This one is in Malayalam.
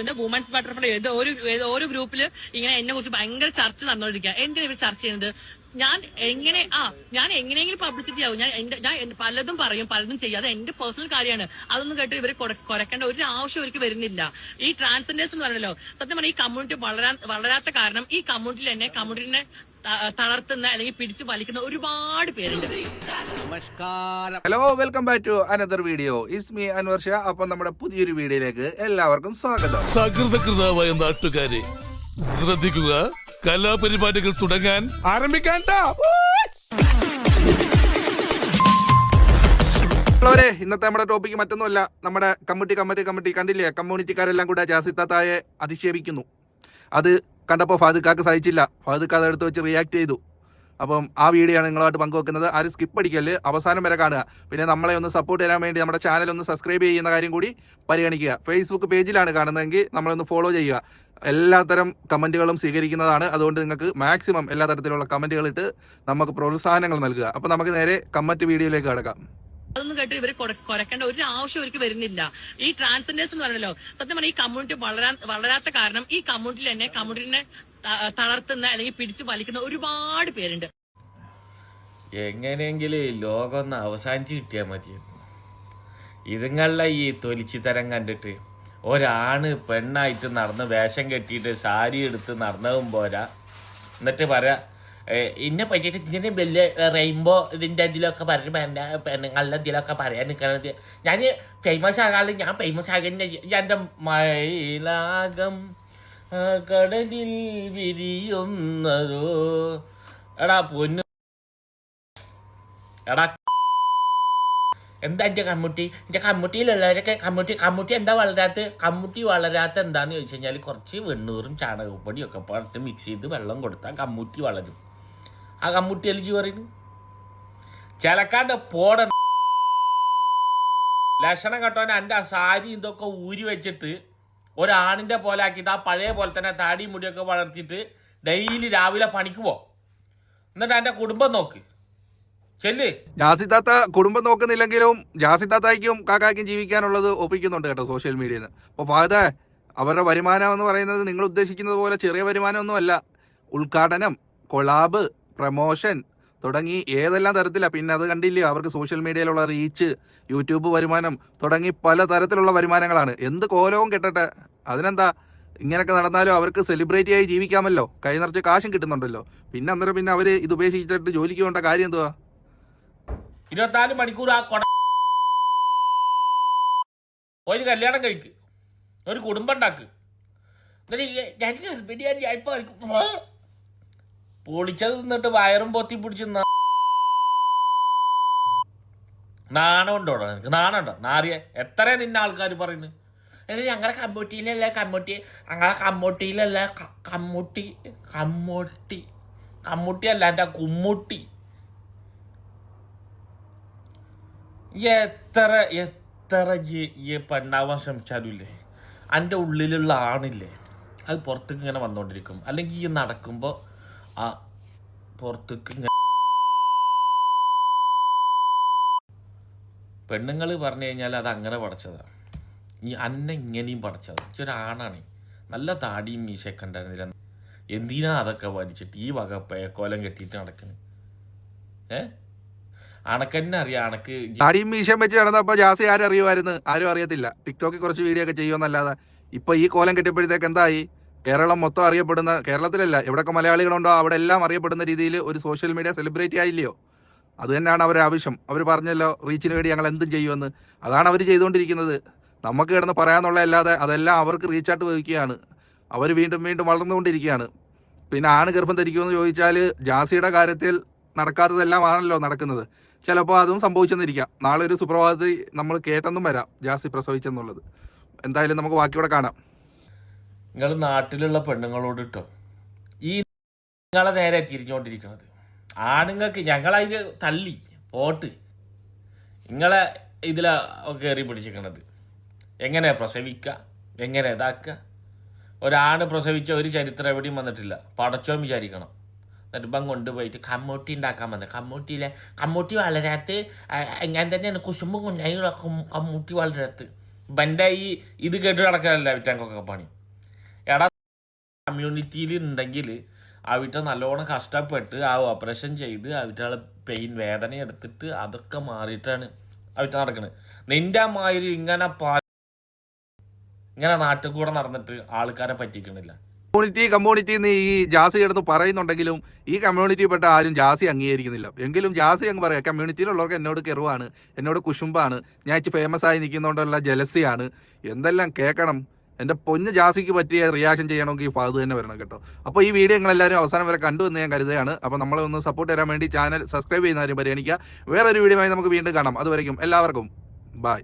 എന്താ വുമൻസ് ബട്ടർഫ്ലൈ ഏതോ ഒരു ഗ്രൂപ്പിൽ ഇങ്ങനെ എന്നെ കുറിച്ച് ഭയങ്കര ചർച്ച നടന്നുകൊണ്ടിരിക്കുക. എന്തിനാ ഇവർ ചർച്ച ചെയ്യുന്നത്? ഞാൻ എങ്ങനെയെങ്കിലും പബ്ലിസിറ്റി ആവും. ഞാൻ പലതും പറയും, പലതും ചെയ്യും. അത് എന്റെ പേഴ്സണൽ കാര്യമാണ്. അതൊന്നും കേട്ട് ഇവര് കുറയ്ക്കേണ്ട ഒരു ആവശ്യം അവർക്ക് വരുന്നില്ല. ഈ ട്രാൻസ്ജെൻഡേഴ്സ് എന്ന് പറഞ്ഞല്ലോ, സത്യം പറഞ്ഞാൽ ഈ കമ്മ്യൂണിറ്റി വളരാത്ത കാരണം ഈ കമ്മ്യൂണിറ്റിനെ തളർത്തുന്ന അല്ലെങ്കിൽ പിടിച്ചു വലിക്കുന്ന ഒരുപാട് പേരുണ്ട്. Hello, welcome back to another video. Is me Anwar Shah. അപ്പം നമ്മുടെ പുതിയൊരു വീഡിയോയിലേക്ക് എല്ലാവർക്കും സ്വാഗതം. സകൃതകൃതാവായ നാട്ടുകാരെ ശ്രദ്ധിക്കുക, കലാപരിപാടികൾ തുടങ്ങാൻ ആരംഭിക്കാൻ. ഇന്നത്തെ നമ്മുടെ ടോപ്പിക്ക് മറ്റൊന്നുമല്ല, നമ്മുടെ കമ്മിറ്റി കണ്ടില്ലേ? കമ്മ്യൂണിറ്റിക്കാരെല്ലാം കൂടെ ജാസിത്താത്തായെ അധിക്ഷേപിക്കുന്നു. അത് കണ്ടപ്പോൾ ഫാദിക്കാക്ക് സഹിച്ചില്ല. ഫാദിക്ക അതെടുത്ത് വെച്ച് റിയാക്ട് ചെയ്തു. അപ്പം ആ വീഡിയോ ആണ് നിങ്ങളുമായിട്ട് പങ്കുവെക്കുന്നത്. ആരും സ്കിപ്പ് അടിക്കല്, അവസാനം വരെ കാണുക. പിന്നെ നമ്മളെ ഒന്ന് സപ്പോർട്ട് ചെയ്യാൻ വേണ്ടി നമ്മുടെ ചാനൽ ഒന്ന് സബ്സ്ക്രൈബ് ചെയ്യുന്ന കാര്യം കൂടി പരിഗണിക്കുക. ഫേസ്ബുക്ക് പേജിലാണ് കാണുന്നതെങ്കിൽ നമ്മളൊന്ന് ഫോളോ ചെയ്യുക. എല്ലാത്തരം കമൻറ്റുകളും സ്വീകരിക്കുന്നതാണ്. അതുകൊണ്ട് നിങ്ങൾക്ക് മാക്സിമം എല്ലാ തരത്തിലുള്ള കമൻറ്റുകളിട്ട് നമുക്ക് പ്രോത്സാഹനങ്ങൾ നൽകുക. അപ്പോൾ നമുക്ക് നേരെ കമൻറ്റ് വീഡിയോയിലേക്ക് കടക്കാം. അതൊന്നും കേട്ട് ഇവര് കുറയ്ക്കേണ്ട ഒരു ആവശ്യം അവർക്ക് വരുന്നില്ല. ഈ ട്രാൻസ്ജെൻഡേഴ്സ് എന്ന് പറഞ്ഞല്ലോ, സത്യം പറഞ്ഞാൽ ഈ കമ്മ്യൂണിറ്റി വളരാത്ത കാരണം ഈ കമ്മ്യൂണിറ്റിനെ തളർത്തുന്ന അല്ലെങ്കിൽ പിടിച്ചു വലിക്കുന്ന ഒരുപാട് പേരുണ്ട്. എങ്ങനെയെങ്കിലും ലോകം ഒന്ന് അവസാനിച്ച് കിട്ടിയാൽ മതി. ഇതുങ്ങളുടെ ഈ തൊലിച്ചിത്തരം കണ്ടിട്ട് ഒരാണ് പെണ്ണായിട്ട് നടന്ന് വേഷം കെട്ടിയിട്ട് സാരി എടുത്ത് നടന്നതും പോരാ, എന്നിട്ട് പറയാ ഇന്നെ പറ്റിയിട്ട് ഇങ്ങനെ വലിയ റെയിൻബോ ഇതിൻ്റെ ഇതിലൊക്കെ പറഞ്ഞ് പെണ്ണുങ്ങളുടെ ഇതിലൊക്കെ പറയാൻ നിൽക്കണത്. ഞാൻ ഫേമസ് ആകാതെ ഞാൻ ഫേമസ് ആകുന്ന എൻ്റെ മയിലാകം കടലിൽ വിരിയുന്നതോ. എടാ പൊന്നു, എടാ എന്താ എൻ്റെ കമ്മുട്ടിയിലുള്ളവരൊക്കെ കമ്മുട്ടി എന്താ വളരാത്ത എന്താന്ന് ചോദിച്ചു കഴിഞ്ഞാൽ കുറച്ച് വെണ്ണൂറും ചാണകപ്പൊടിയും ഒക്കെ പാട്ട് മിക്സ് ചെയ്ത് വെള്ളം കൊടുത്താൽ കമ്മുട്ടി വളരും. ആ കമ്മുട്ടി എലിജി പറയുന്നു ചിലക്കാണ്ട് പോട ലക്ഷണം കെട്ടോൻ എൻ്റെ ആ സാരി ഇതൊക്കെ ഊരി വെച്ചിട്ട് ഒരാണിൻ്റെ പോലെ ആക്കിയിട്ട് ആ പഴയ പോലെ തന്നെ താടിയും മുടിയൊക്കെ വളർത്തിയിട്ട് ഡെയിലി രാവിലെ പണിക്ക് പോ. എന്നിട്ട് എൻ്റെ കുടുംബം നോക്ക് ചെല്ല്. ജാസിത്താത്ത കുടുംബം നോക്കുന്നില്ലെങ്കിലും ജാസിത്താത്തായ്ക്കും കാക്കായ്ക്കും ജീവിക്കാനുള്ളത് ഒപ്പിക്കുന്നുണ്ട് കേട്ടോ സോഷ്യൽ മീഡിയയിൽ നിന്ന്. അപ്പോൾ ഫാദ അവരുടെ വരുമാനം എന്ന് പറയുന്നത് നിങ്ങൾ ഉദ്ദേശിക്കുന്നത് പോലെ ചെറിയ വരുമാനമൊന്നുമല്ല. ഉദ്ഘാടനം, കൊളാബ്, പ്രമോഷൻ തുടങ്ങി ഏതെല്ലാം തരത്തിലാണ്. പിന്നെ അത് കണ്ടില്ലേ, അവർക്ക് സോഷ്യൽ മീഡിയയിലുള്ള റീച്ച്, യൂട്യൂബ് വരുമാനം തുടങ്ങി പല തരത്തിലുള്ള വരുമാനങ്ങളാണ്. എന്ത് കോലവും കെട്ടട്ടെ, അതിനെന്താ? ഇങ്ങനെയൊക്കെ നടന്നാലും അവർക്ക് സെലിബ്രിറ്റി ആയി ജീവിക്കാമല്ലോ, കൈ നിറച്ച് കാശും കിട്ടുന്നുണ്ടല്ലോ. പിന്നെ അന്നേരം പിന്നെ അവർ ഇത് ഉപേക്ഷിച്ചിട്ട് ജോലിക്ക് പോകേണ്ട കാര്യം എന്തുവാ? 24 മണിക്കൂർ ആ ഒരു കല്യാണം കഴിക്ക്, ഒരു കുടുംബം ഉണ്ടാക്ക്. പൊളിച്ചത് നിന്നിട്ട് വയറും പൊത്തി പിടിച്ച് നാണമുണ്ടോ? എനിക്ക് നാണുണ്ടോ? നാറിയ എത്ര നിന്നെ ആൾക്കാർ പറയുന്നു ഞങ്ങളെ കമ്മുട്ടിയിലല്ല കമ്മുട്ടിയല്ല എൻ്റെ കുമ്മുട്ടി. എത്ര പെണ്ണാവാൻ ശ്രമിച്ചാലും ഇല്ലേ, എൻ്റെ ഉള്ളിലുള്ള ആണില്ലേ അത് പുറത്തേക്ക് ഇങ്ങനെ വന്നുകൊണ്ടിരിക്കും. അല്ലെങ്കിൽ ഈ നടക്കുമ്പോൾ ആ പുറത്തേക്ക് പെണ്ണുങ്ങൾ പറഞ്ഞു കഴിഞ്ഞാൽ അത് അങ്ങനെ പഠിച്ചതാണ്. ഈ അന്നെ ഇങ്ങനെയും പഠിച്ചത് ഒരാണാണ്. നല്ല താടിയും മീശയൊക്കെ ഉണ്ടായിരുന്നില്ല. എന്തിനാ അതൊക്കെ പഠിച്ചിട്ട് ഈ വക പേക്കോലം കെട്ടിയിട്ട് നടക്കുന്നത്? അണക്കെന്നെ അറിയാം. അണക്ക് താടിയും മീശയും വെച്ച് നടന്നപ്പോൾ ജാസി ആരും അറിയുമായിരുന്നു? ആരും അറിയത്തില്ല. ടിക്ടോക്കിൽ കുറച്ച് വീഡിയോ ഒക്കെ ചെയ്യുമെന്നല്ലാതെ. ഇപ്പോൾ ഈ കോലം കെട്ടിയപ്പോഴത്തേക്ക് എന്തായി? കേരളം മൊത്തം അറിയപ്പെടുന്ന, കേരളത്തിലല്ല എവിടെയൊക്കെ മലയാളികളുണ്ടോ അവിടെ എല്ലാം അറിയപ്പെടുന്ന രീതിയിൽ ഒരു സോഷ്യൽ മീഡിയ സെലിബ്രിറ്റി ആയില്ലയോ? അത് തന്നെയാണ് അവരുടെ ആവശ്യം. അവർ പറഞ്ഞല്ലോ റീച്ചിന് വേണ്ടി ഞങ്ങൾ എന്തും ചെയ്യുമെന്ന്. അതാണ് അവർ ചെയ്തുകൊണ്ടിരിക്കുന്നത്. നമുക്ക് കിടന്ന് പറയാമെന്നുള്ള അല്ലാതെ അതെല്ലാം അവർക്ക് റീച്ചായിട്ട് വഹിക്കുകയാണ്. അവർ വീണ്ടും വളർന്നുകൊണ്ടിരിക്കുകയാണ്. പിന്നെ ആണ് ഗർഭം ധരിക്കുമെന്ന് ചോദിച്ചാൽ ജാസിയുടെ കാര്യത്തിൽ നടക്കാത്തതെല്ലാം ആണല്ലോ നടക്കുന്നത്. ചിലപ്പോൾ അതും സംഭവിച്ചെന്നിരിക്കാം. നാളെ ഒരു സുപ്രഭാതത്തിൽ നമ്മൾ കേട്ടെന്നും വരാം ജാസി പ്രസവിച്ചെന്നുള്ളത്. എന്തായാലും നമുക്ക് ബാക്കിയോടെ കാണാം. നിങ്ങൾ നാട്ടിലുള്ള പെണ്ണുങ്ങളോട് ഇട്ടോ ഈ നിങ്ങളെ നേരെ തിരിഞ്ഞുകൊണ്ടിരിക്കുന്നത് ആണുങ്ങൾക്ക് ഞങ്ങളതിന് തള്ളി പോട്ട് നിങ്ങളെ ഇതിലാ കയറി പിടിച്ചിരിക്കണത്. എങ്ങനെ പ്രസവിക്കുക, എങ്ങനെ ഇതാക്കുക? ഒരാണ് പ്രസവിച്ച ഒരു ചരിത്രം എവിടെയും വന്നിട്ടില്ല. പടച്ചോൻ വിചാരിക്കണം. നെടുമ്പം കൊണ്ടുപോയിട്ട് കമ്മൂട്ടി ഉണ്ടാക്കാൻ വന്നത്. കമ്മൂട്ടി വളരാത്ത ഞാൻ തന്നെയാണ് കുശുമ്പും കൊണ്ടായി കമ്മൂട്ടി വളരാത്ത. ഇപ്പം എൻ്റെ ഇത് കേട്ട് നടക്കാനല്ല വിറ്റാങ്കൊക്കെ പണി. എടാ കമ്മ്യൂണിറ്റിയിൽ ഉണ്ടെങ്കിൽ അവിടെ നല്ലോണം കഷ്ടപ്പെട്ട് ആ ഓപ്പറേഷൻ ചെയ്ത് അവരുടെ പെയിൻ വേദന എടുത്തിട്ട് അതൊക്കെ മാറിയിട്ടാണ് അവിടെ നടക്കുന്നത്. നിന്റെ മാതിരി ഇങ്ങനെ നാട്ടിൽ കൂടെ നടന്നിട്ട് ആൾക്കാരെ പറ്റിക്കണില്ല. കമ്മ്യൂണിറ്റി എന്ന് ഈ ജാസി എടുത്ത് പറയുന്നുണ്ടെങ്കിലും ഈ കമ്മ്യൂണിറ്റിയിൽപ്പെട്ട ആരും ജാസി അംഗീകരിക്കുന്നില്ല. എങ്കിലും ജാസി അങ്ങ് പറയാം, കമ്മ്യൂണിറ്റിയിലുള്ളവർക്ക് എന്നോട് കെറുവാണ്, എന്നോട് കുശുമ്പാണ്, ഞാൻ ഇച്ചിരി ഫേമസ് ആയി നിൽക്കുന്നതുകൊണ്ടുള്ള ജലസിയാണ്, എന്തെല്ലാം കേൾക്കണം. എൻ്റെ പൊന്ന് ജാസിക്ക് പറ്റിയ റിയാക്ഷൻ ചെയ്യണമെങ്കിൽ ഈ ഫഹദ് തന്നെ വരണം കേട്ടോ. അപ്പോൾ ഈ വീഡിയോ നിങ്ങളെല്ലാവരും അവസാനം വരെ കണ്ടു എന്ന് ഞാൻ കരുതുകയാണ്. അപ്പോൾ നമ്മളെ ഒന്ന് സപ്പോർട്ട് തരാൻ വേണ്ടി ചാനൽ സബ്സ്ക്രൈബ് ചെയ്യുന്നവരും പരിഗണിക്കുക. വേറൊരു വീഡിയോ ആയി നമുക്ക് വീണ്ടും കാണാം. അതുവരെയും എല്ലാവർക്കും ബൈ.